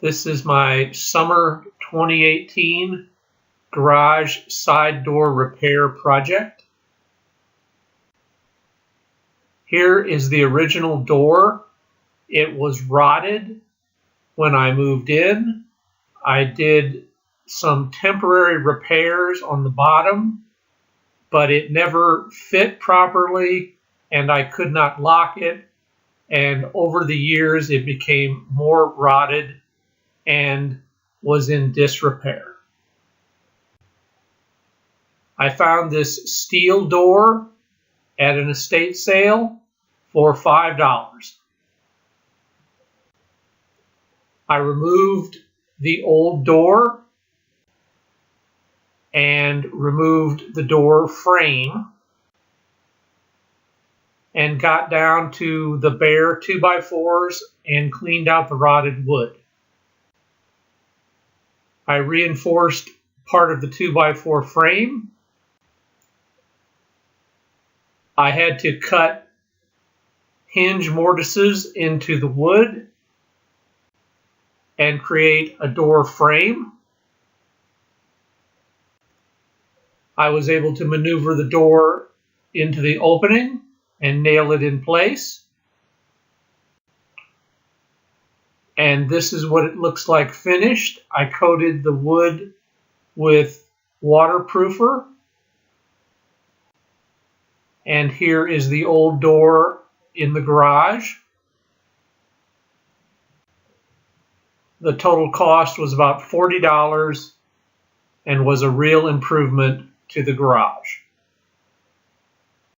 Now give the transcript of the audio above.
This is my summer 2018 garage side door repair project. Here is the original door. It was rotted when I moved in. I did some temporary repairs on the bottom, but it never fit properly and I could not lock it. And over the years, it became more rotted and was in disrepair. I found this steel door at an estate sale for $5. I removed the old door and removed the door frame and got down to the bare 2x4s and cleaned out the rotted wood. I reinforced part of the 2x4 frame. I had to cut hinge mortises into the wood and create a door frame. I was able to maneuver the door into the opening and nail it in place. And this is what it looks like finished. I coated the wood with waterproofer. And here is the old door in the garage. The total cost was about $40 and was a real improvement to the garage.